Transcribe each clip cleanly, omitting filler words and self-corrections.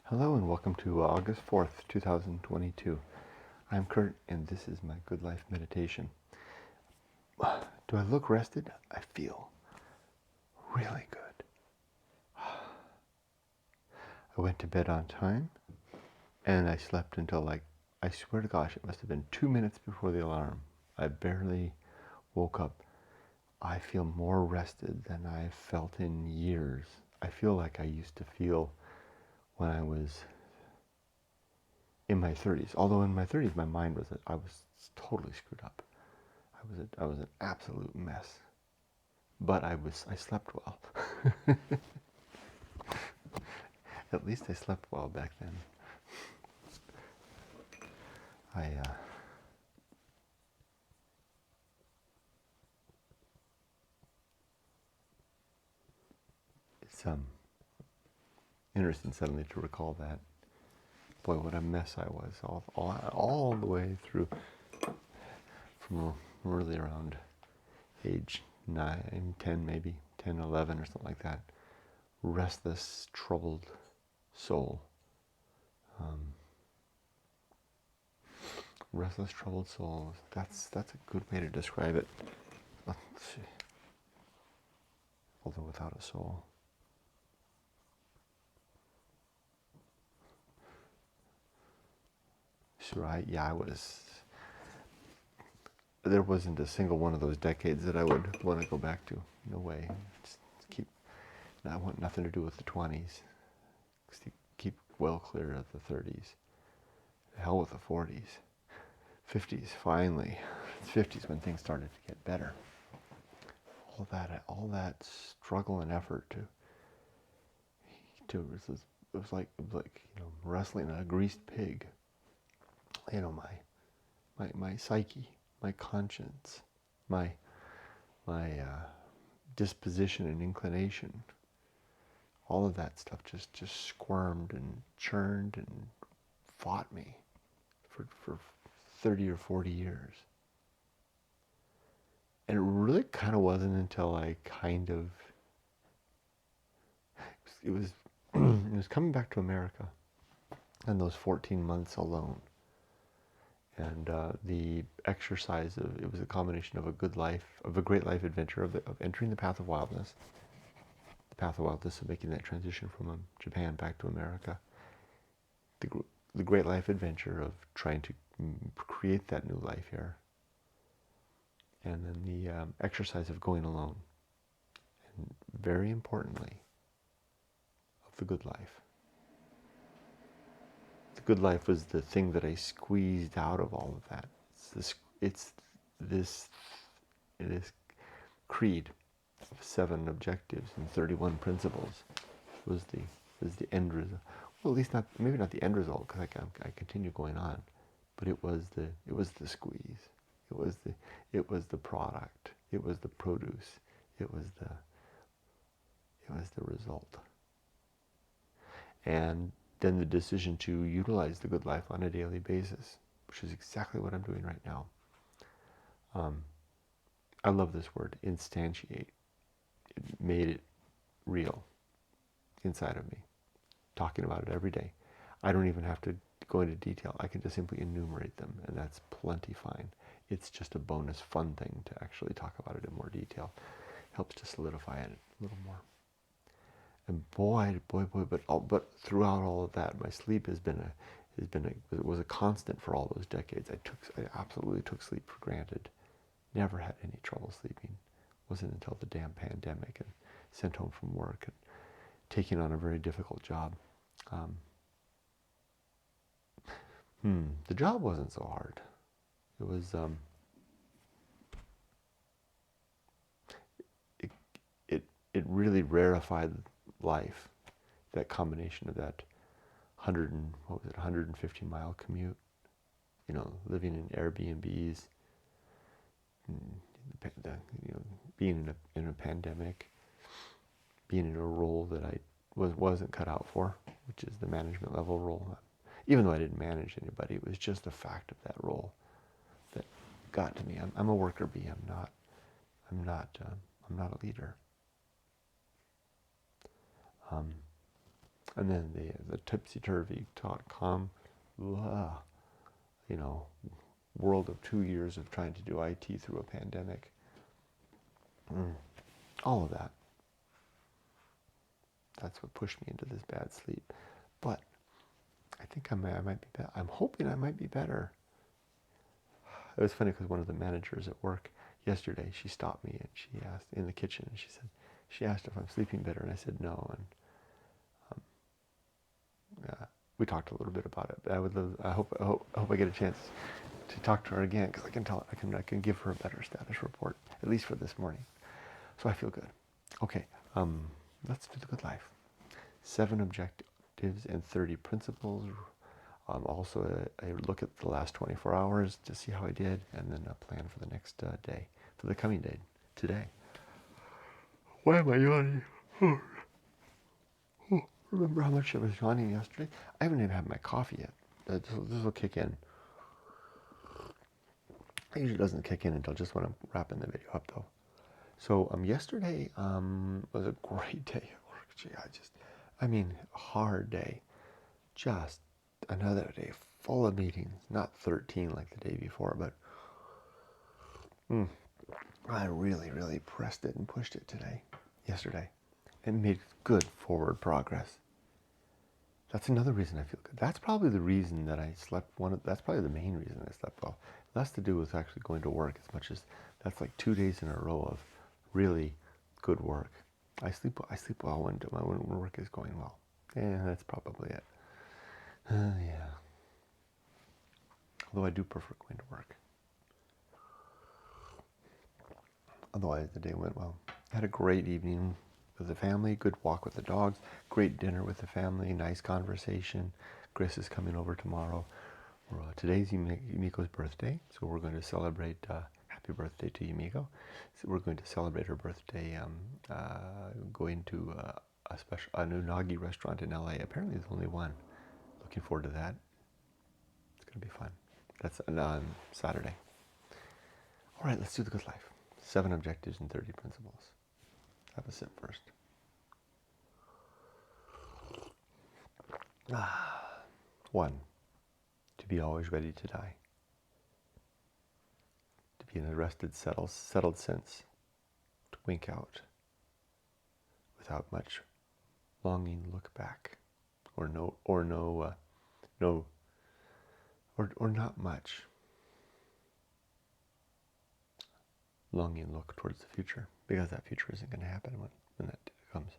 Hello and welcome to August 4th, 2022. I'm Kurt and this is my Good Life Meditation. Do I look rested? I feel really good. I went to bed on time and I slept until I swear to gosh, it must have been 2 minutes before the alarm. I barely woke up. I feel more rested than I've felt in years. I feel like I used to feel when I was in my 30s. Although in my 30s, my mind I was totally screwed up. I was an absolute mess. But I slept well. At least I slept well back then. It's interesting suddenly to recall that. Boy, what a mess I was all the way through, from really around age 9, 10 maybe, 10, 11 or something like that. Restless, troubled soul. Restless, troubled soul. That's a good way to describe it. Let's see. Although without a soul. Sure, I was. There wasn't a single one of those decades that I would want to go back to. No way. Just I want nothing to do with the 20s. Keep well clear of the 30s. Hell with the 40s. 50s, finally. 50s when things started to get better. All that struggle and effort it was like wrestling a greased pig. My psyche, my conscience, my disposition and inclination, all of that stuff just squirmed and churned and fought me for 30 or 40 years. And it really kind of wasn't until it was it was coming back to America and those 14 months alone. And the exercise it was a combination of a great life adventure of entering the Path of Wildness. The Path of Wildness of making that transition from Japan back to America. The great life adventure of trying to create that new life here. And then the exercise of going alone. And very importantly, of the good life. The good life was the thing that I squeezed out of all of that. It's this creed of 7 objectives and 31 principles was the end result. Well, at least maybe not the end result, because I continue going on, but it was the squeeze. It was the product. It was the produce. It was the result. And then the decision to utilize the good life on a daily basis, which is exactly what I'm doing right now. I love this word, instantiate. It made it real inside of me, talking about it every day. I don't even have to go into detail. I can just simply enumerate them, and that's plenty fine. It's just a bonus fun thing to actually talk about it in more detail. Helps to solidify it a little more. And boy, but throughout all of that, my sleep was a constant for all those decades. I absolutely took sleep for granted. Never had any trouble sleeping. Wasn't until the damn pandemic and sent home from work and taking on a very difficult job. The job wasn't so hard. It was it really rarefied life. That combination of that 150-mile commute, living in Airbnbs, being in a pandemic, being in a role that I wasn't cut out for, which is the management level role. Even though I didn't manage anybody, it was just the fact of that role that got to me. I'm a worker bee. I'm not a leader. And then the tipsy-turvy, calm, you know, world of 2 years of trying to do IT through a pandemic. All of that. That's what pushed me into this bad sleep. But I think I might be better. I'm hoping I might be better. It was funny because one of the managers at work yesterday, she stopped me and she asked in the kitchen, and she asked if I'm sleeping better, and I said no. And we talked a little bit about it. But I hope I get a chance to talk to her again, because I can give her a better status report, at least for this morning. So I feel good. Okay, let's do the good life. 7 objectives and 30 principles. Also a look at the last 24 hours to see how I did, and then a plan for the next day, for the coming day, today. Why am I yawning? Remember how much I was yawning yesterday? I haven't even had my coffee yet. This will kick in. It usually doesn't kick in until just when I'm wrapping the video up, though. So yesterday was a great day at work. Gee, hard day. Just another day full of meetings. Not 13 like the day before, but I really, really pressed it and pushed it yesterday, and made good forward progress. That's another reason I feel good. That's probably the reason that I slept. That's probably the main reason I slept well. Less to do with actually going to work as much as that's like 2 days in a row of really good work. I sleep well when work is going well. Yeah, that's probably it. Yeah. Although I do prefer going to work. Otherwise, the day went well. Had a great evening with the family, good walk with the dogs, great dinner with the family, nice conversation. Chris is coming over tomorrow. Today's Yumiko's birthday, so we're going to celebrate. Happy birthday to Yumiko. So we're going to celebrate her birthday going to a new Nagi restaurant in LA. Apparently there's only one. Looking forward to that. It's going to be fun. That's on Saturday. All right, let's do the good life. 7 objectives and 30 principles. Have a sip first. 1, to be always ready to die. To be in a rested, settled sense. To wink out without much longing look back, or not much longing look towards the future, because that future isn't going to happen when that comes.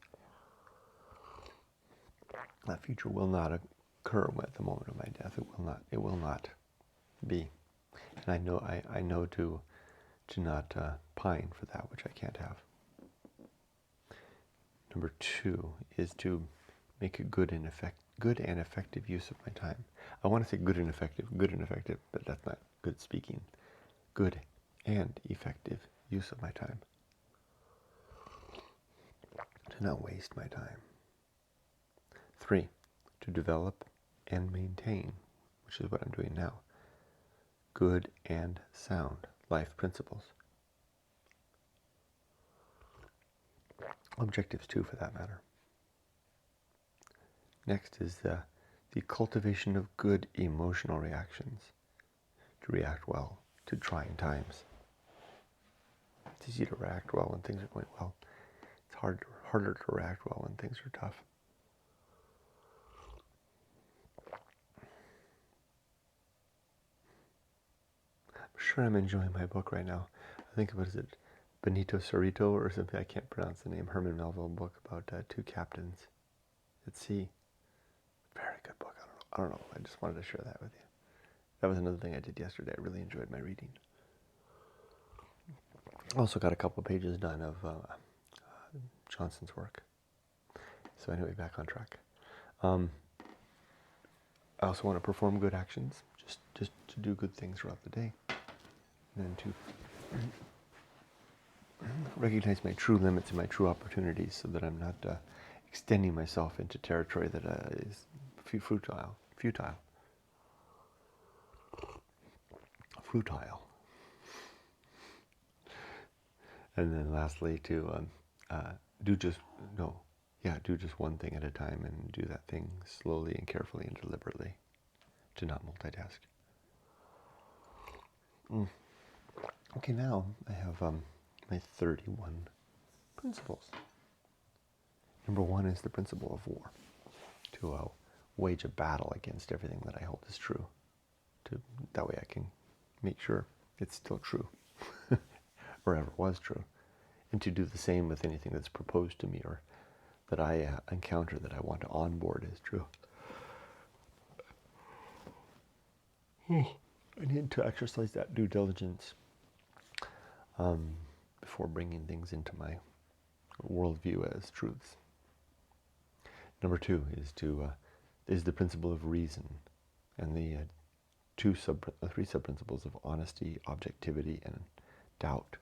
That future will not occur at the moment of my death. It will not be. And I know to not pine for that which I can't have. Number 2 is to make a good and effective use of my time. I want to say good and effective, but that's not good speaking. Good and effective use of my time. To not waste my time. 3, to develop and maintain, which is what I'm doing now, good and sound life principles. Objectives too, for that matter. Next is the cultivation of good emotional reactions, to react well to trying times. It's easy to react well when things are going well. It's harder to react well when things are tough. I'm sure I'm enjoying my book right now. I think, what is it, Benito Cerrito or something? I can't pronounce the name. Herman Melville book about 2 captains at sea. Very good book. I don't know. I just wanted to share that with you. That was another thing I did yesterday. I really enjoyed my reading. Also got a couple pages done of Johnson's work. So anyway, back on track. I also want to perform good actions, just to do good things throughout the day. And then to recognize my true limits and my true opportunities, so that I'm not extending myself into territory that is futile. And then lastly, to yeah, do just one thing at a time and do that thing slowly and carefully and deliberately. To not multitask. Okay, now I have my 31 principles. Number 1 is the principle of war. To wage a battle against everything that I hold is true. That way I can make sure it's still true, or ever was true. And to do the same with anything that's proposed to me or that I encounter that I want to onboard is true. I need to exercise that due diligence before bringing things into my worldview as truths. Number 2 is the principle of reason, and the 3 sub-principles of honesty, objectivity, and doubt,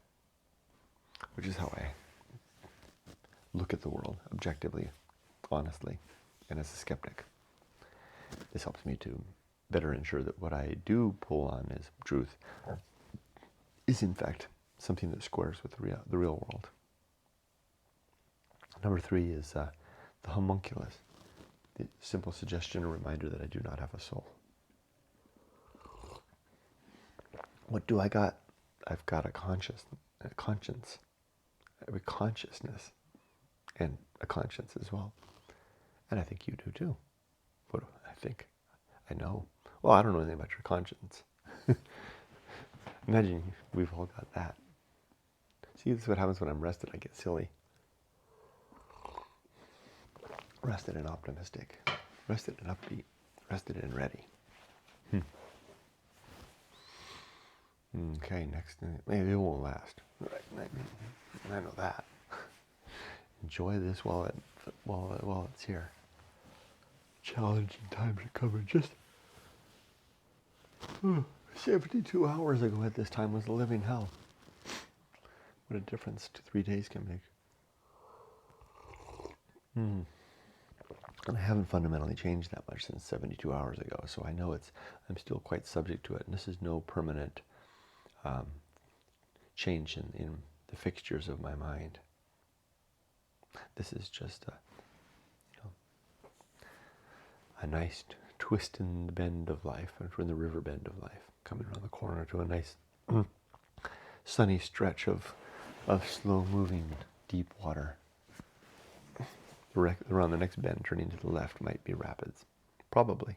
which is how I look at the world objectively, honestly, and as a skeptic. This helps me to better ensure that what I do pull on as truth is in fact something that squares with the real world. Number 3 is the homunculus, the simple suggestion or reminder that I do not have a soul. What do I got? I've got a conscience, I have a consciousness, and a conscience as well. And I think you do too. What do I think? I know. Well, I don't know anything about your conscience. Imagine we've all got that. See, this is what happens when I'm rested. I get silly. Rested and optimistic. Rested and upbeat. Rested and ready. Okay, next. Maybe it won't last. Right, I know that. Enjoy this while it's here. Challenging times are coming. Just 72 hours ago at this time was a living hell. What a difference 3 days can make. And I haven't fundamentally changed that much since 72 hours ago, so I know I'm still quite subject to it. And this is no permanent change in the fixtures of my mind. This is just a nice twist in the bend of life, and from the river bend of life, coming around the corner to a nice sunny stretch of slow-moving deep water. Around the next bend, turning to the left, might be rapids. Probably.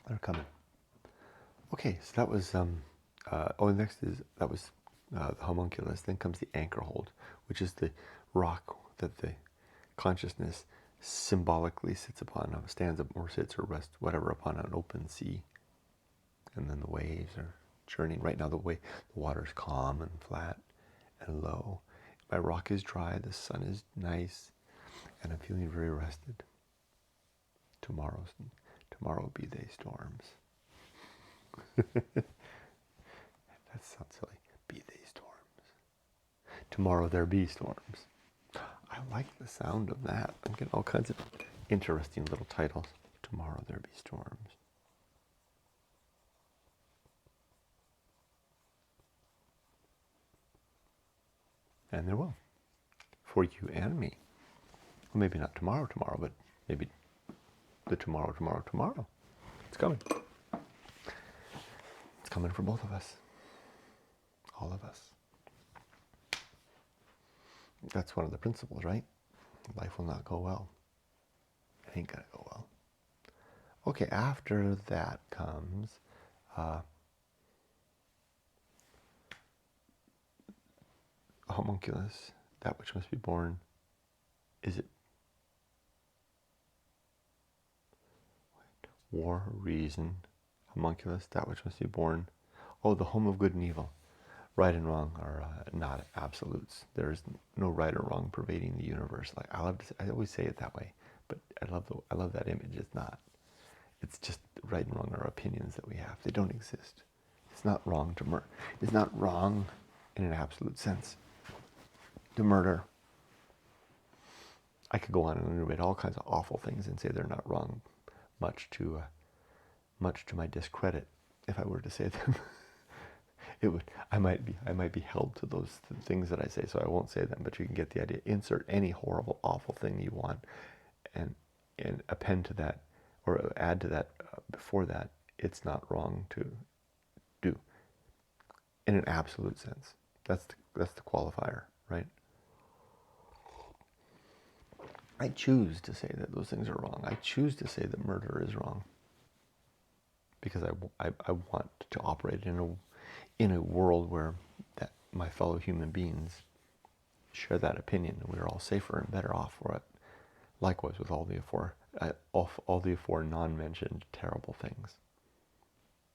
They're coming. Okay, so that was, that was the homunculus. Then comes the Anchorhold, which is the rock that the consciousness symbolically sits upon, stands up or sits or rests, whatever, upon an open sea. And then the waves are churning. Right now the water's calm and flat and low. My rock is dry, the sun is nice, and I'm feeling very rested. Tomorrow be they storms. That sounds silly. Be they storms. Tomorrow there be storms. I like the sound of that. I'm getting all kinds of interesting little titles. Tomorrow there be storms. And there will. For you and me. Well, maybe not tomorrow, but maybe the tomorrow. It's coming. It's coming for both of us. All of us. That's one of the principles, right? Life will not go well. It ain't gonna go well. Okay, after that comes homunculus, that which must be born. Is it war, reason, homunculus, that which must be born? Oh, the home of good and evil. Right and wrong are not absolutes. There is no right or wrong pervading the universe. Like I always say it that way, but I love that image. It's not. It's just right and wrong are opinions that we have. They don't exist. It's not wrong to murder. It's not wrong in an absolute sense to murder. I could go on and enumerate all kinds of awful things and say they're not wrong, much to my discredit if I were to say them. it would. I might be held to those things that I say, so I won't say them. But you can get the idea. Insert any horrible, awful thing you want, and append to that, or add to that before that. It's not wrong to do, in an absolute sense. That's the qualifier, right? I choose to say that those things are wrong. I choose to say that murder is wrong, because I want to operate in a world where that my fellow human beings share that opinion, and we're all safer and better off for it. Likewise with all the afore non-mentioned terrible things.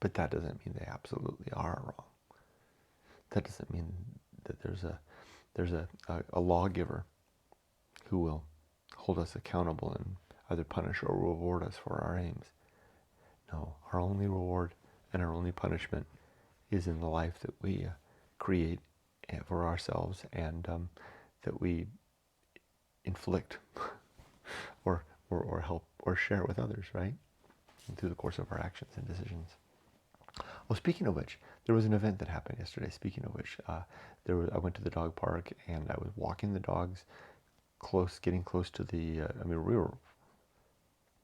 But that doesn't mean they absolutely are wrong. That doesn't mean that there's a lawgiver who will hold us accountable and either punish or reward us for our aims. No, our only reward and our only punishment is in the life that we create for ourselves, and that we inflict or help or share with others, right? And through the course of our actions and decisions. Well, speaking of which, there was an event that happened yesterday. Speaking of which, I went to the dog park, and I was walking the dogs getting close to the. We were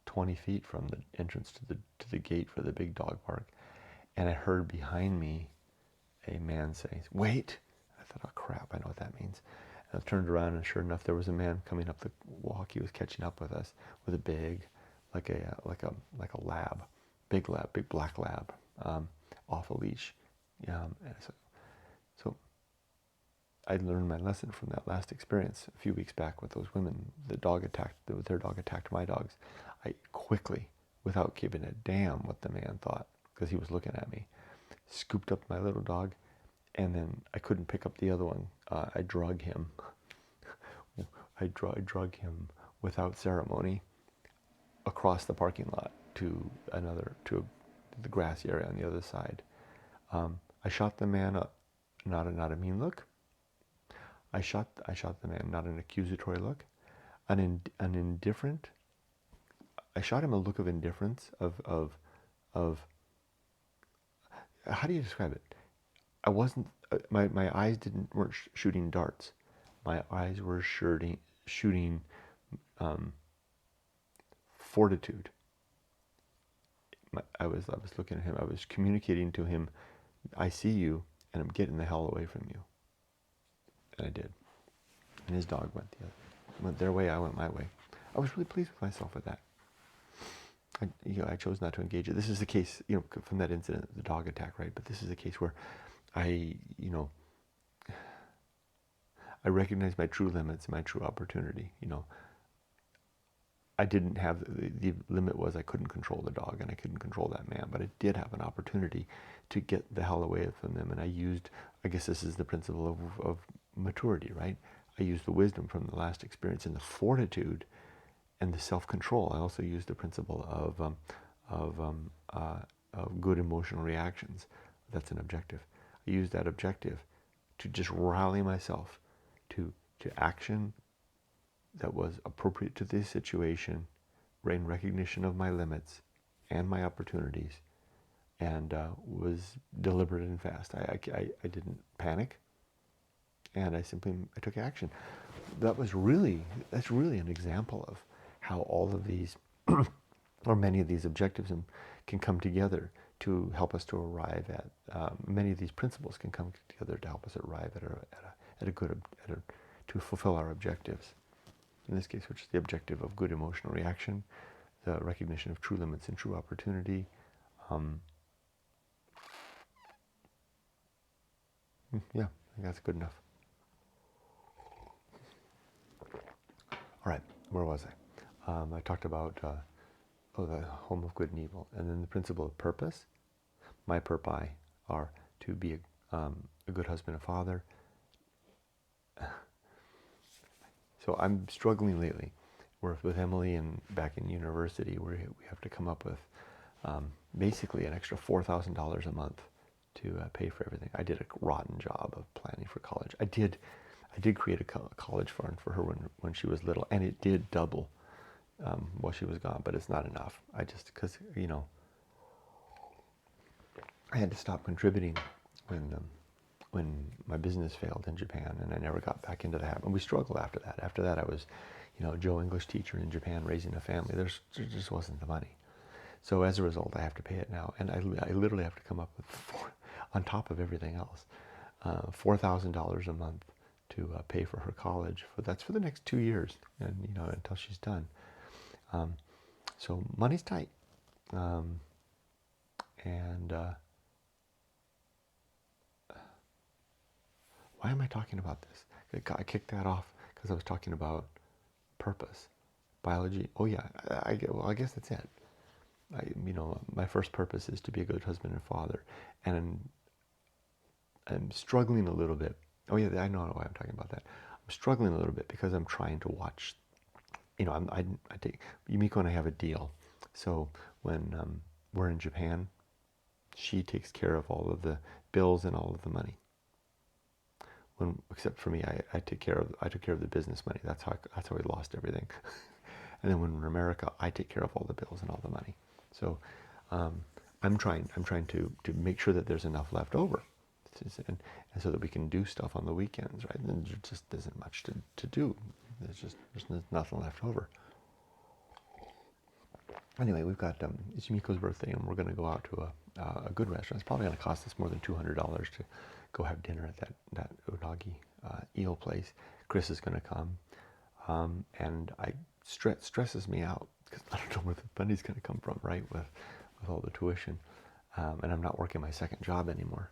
20 feet from the entrance to the gate for the big dog park, and I heard behind me a man say, "Wait!" I thought, "Oh crap! I know what that means." And I turned around, and sure enough, there was a man coming up the walk. He was catching up with us with a big, like a lab, big black lab, off a leash. And so I learned my lesson from that last experience a few weeks back with those women. Their dog attacked my dogs. I quickly, without giving a damn what the man thought, because he was looking at me, scooped up my little dog, and then I couldn't pick up the other one. I drug him. I drug him without ceremony across the parking lot to the grassy area on the other side. I shot the man up, not a mean look. I shot the man, not an accusatory look, an indifferent. I shot him a look of indifference, of how do you describe it? I wasn't. My eyes weren't shooting darts. My eyes were shooting fortitude. I was looking at him. I was communicating to him, "I see you, and I'm getting the hell away from you." And I did. And his dog went their way. I went my way. I was really pleased with myself with that. I chose not to engage it. This is the case, from that incident, the dog attack, right? But this is a case where I recognize my true limits, my true opportunity. I didn't have, the limit was I couldn't control the dog and I couldn't control that man, but I did have an opportunity to get the hell away from them. And I guess this is the principle of maturity, right? I used the wisdom from the last experience and the fortitude and the self-control. I also used the principle of good emotional reactions. That's an objective. I used that objective to just rally myself to action that was appropriate to this situation, in recognition of my limits and my opportunities, and was deliberate and fast. I didn't panic, and I took action. That's really an example of how all of these, or many of these objectives can come together to help us to arrive at, many of these principles can come together to help us arrive to fulfill our objectives. In this case, which is the objective of good emotional reaction, the recognition of true limits and true opportunity. Yeah, I think that's good enough. All right, where was I? I talked about the home of good and evil, and then the principle of purpose. My purpose are to be a good husband and father. So I'm struggling lately. We're with Emily and back in university, we have to come up with basically an extra $4,000 a month to pay for everything. I did a rotten job of planning for college. I did create a college fund for her when she was little, and it did double while she was gone, but it's not enough. Because I had to stop contributing when when my business failed in Japan, and I never got back into the habit. And we struggled after that. After that, I was, Joe English teacher in Japan, raising a family. There just wasn't the money. So as a result, I have to pay it now, and I literally have to come up with on top of everything else, $4,000 a month to pay for her college. That's for the next 2 years, and until she's done. So money's tight, and why am I talking about this? I kicked that off because I was talking about purpose, biology. Oh yeah, I guess that's it. My first purpose is to be a good husband and father, and I'm struggling a little bit. Oh yeah, I know why I'm talking about that. I'm struggling a little bit because I'm trying to watch. I take Yumiko and I have a deal. So when we're in Japan, she takes care of all of the bills and all of the money. Except for me, I took care of the business money. That's how we lost everything. And then when we're in America, I take care of all the bills and all the money. So I'm trying to make sure that there's enough left over, and so that we can do stuff on the weekends, right? And there just isn't much to do. There's nothing left over. Anyway, we've got it's Yumiko's birthday, and we're going to go out to a good restaurant. It's probably going to cost us more than $200 to go have dinner at that unagi eel place. Chris is going to come, and stresses me out because I don't know where the money's going to come from, right? With all the tuition, and I'm not working my second job anymore.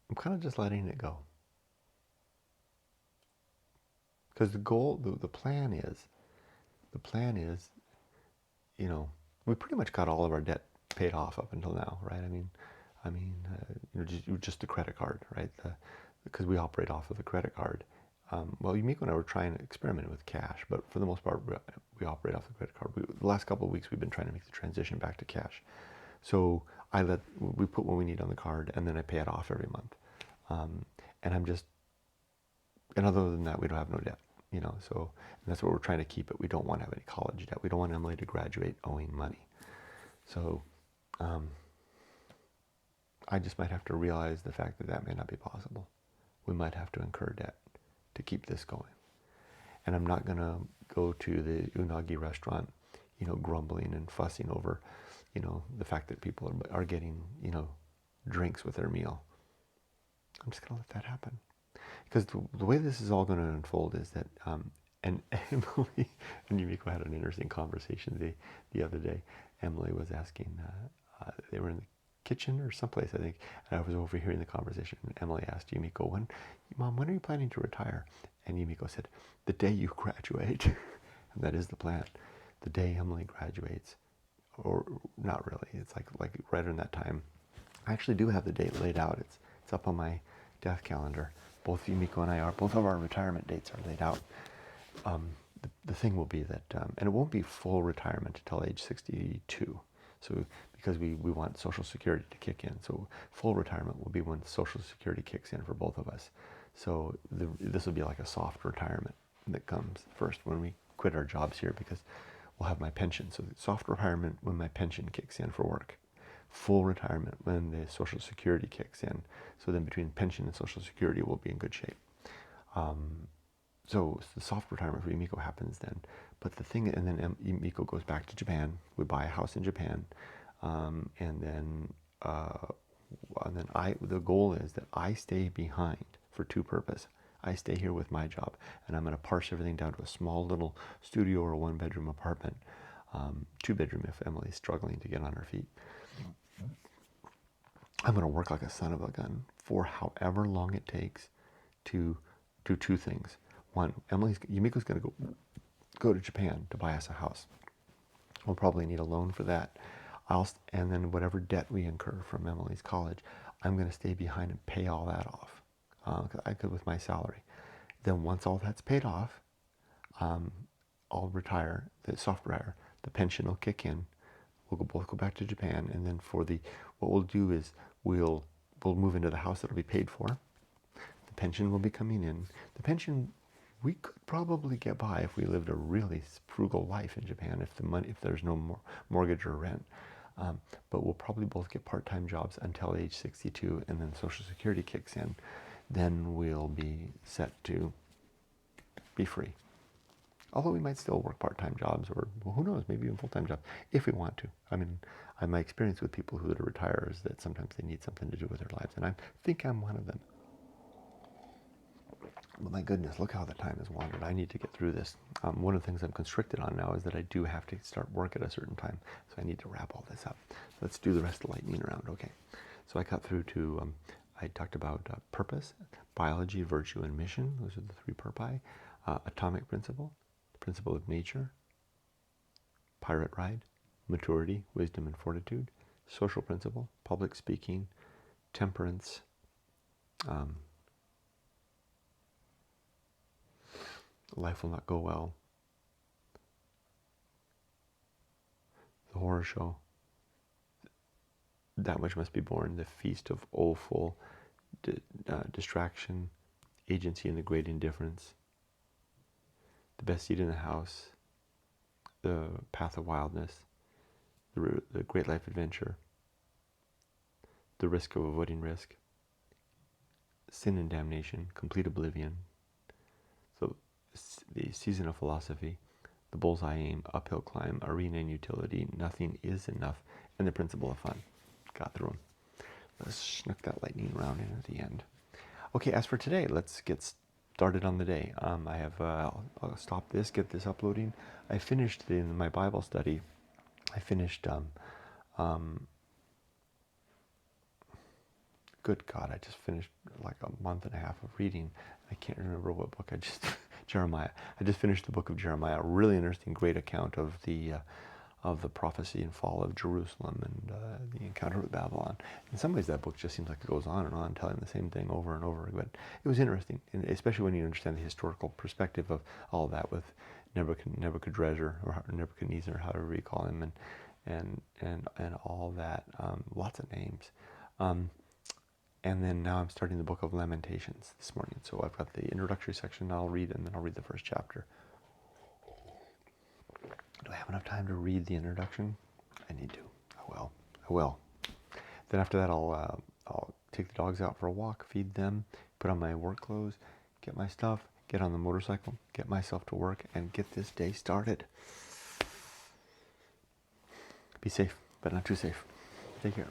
I'm kind of just letting it go. Because the plan is, we pretty much got all of our debt paid off up until now, right? Just the credit card, right? Because we operate off of the credit card. Well, Yumiko and I were trying to experiment with cash, but for the most part, we operate off the credit card. The last couple of weeks, we've been trying to make the transition back to cash. So we put what we need on the card, and then I pay it off every month. And other than that, we don't have no debt, so and that's what we're trying to keep it. We don't want to have any college debt. We don't want Emily to graduate owing money. So I just might have to realize the fact that may not be possible. We might have to incur debt to keep this going. And I'm not going to go to the unagi restaurant, grumbling and fussing over, the fact that people are getting, drinks with their meal. I'm just going to let that happen. Because the way this is all going to unfold is that, and Emily and Yumiko had an interesting conversation the other day. Emily was asking, they were in the kitchen or someplace, I think, and I was overhearing the conversation. And Emily asked Yumiko, Mom, when are you planning to retire? And Yumiko said, the day you graduate. And that is the plan. The day Emily graduates, or not really, it's like right around that time. I actually do have the date laid out. It's up on my death calendar. Both Yumiko and both of our retirement dates are laid out. The thing will be that, and it won't be full retirement until age 62. So because we want Social Security to kick in. So full retirement will be when Social Security kicks in for both of us. So this will be like a soft retirement that comes first when we quit our jobs here, because we'll have my pension. So soft retirement when my pension kicks in for work. Full retirement when the Social Security kicks in. So then between pension and Social Security, we'll be in good shape. So the soft retirement for Yumiko happens then. But the thing, and then Yumiko goes back to Japan. We buy a house in Japan, and then the goal is that I stay behind for two purposes. I stay here with my job, and I'm going to parse everything down to a small little studio or 1-bedroom apartment, 2-bedroom if Emily's struggling to get on her feet. I'm going to work like a son of a gun for however long it takes to do two things. One, Yumiko's going to go to Japan to buy us a house. We'll probably need a loan for that. And then whatever debt we incur from Emily's college, I'm going to stay behind and pay all that off. I could with my salary. Then once all that's paid off, I'll retire, soft retire. The pension will kick in. We'll both go back to Japan, and then what we'll do is we'll move into the house that'll be paid for. The pension will be coming in. The pension We could probably get by if we lived a really frugal life in Japan, if there's no mortgage or rent. But we'll probably both get part-time jobs until age 62, and then Social Security kicks in. Then we'll be set to be free. Although we might still work part-time jobs, or well, who knows, maybe even full-time jobs, if we want to. I mean, my experience with people who retire is that sometimes they need something to do with their lives, and I think I'm one of them. But my goodness, look how the time has wandered. I need to get through this. One of the things I'm constricted on now is that I do have to start work at a certain time, so I need to wrap all this up. Let's do the rest of the lightning round, okay? So I got through to, I talked about purpose, biology, virtue, and mission. Those are the three purpose. Atomic principle, the principle of nature, pirate ride, maturity, wisdom, and fortitude, social principle, public speaking, temperance, life will not go well, the horror show, that which must be borne, the Feast of Offal, distraction, agency, and the great indifference, the best seat in the house, the Path of Wildness, the great life adventure, the risk of avoiding risk, sin and damnation, complete oblivion, so the season of philosophy, the bullseye aim, uphill climb, arena and utility, nothing is enough, and the principle of fun. Got through them. Let's snook that lightning round in at the end. Okay, as for today, let's get started on the day. I'll stop this, get this uploading. I finished in my Bible study. I finished, good God, I just finished like a month and a half of reading. I can't remember what book I just, Jeremiah. I just finished the book of Jeremiah. A really interesting, great account of the prophecy and fall of Jerusalem and the encounter with Babylon. In some ways, that book just seems like it goes on, telling the same thing over and over. But it was interesting, and especially when you understand the historical perspective of all of that with Nebuchadnezzar or Nebuchadnezzar, however you call him, and all that. Lots of names. And then now I'm starting the book of Lamentations this morning. So I've got the introductory section I'll read, and then I'll read the first chapter. Do I have enough time to read the introduction? I need to. I will. Then after that, I'll take the dogs out for a walk, feed them, put on my work clothes, get my stuff, get on the motorcycle, get myself to work, and get this day started. Be safe, but not too safe. Take care.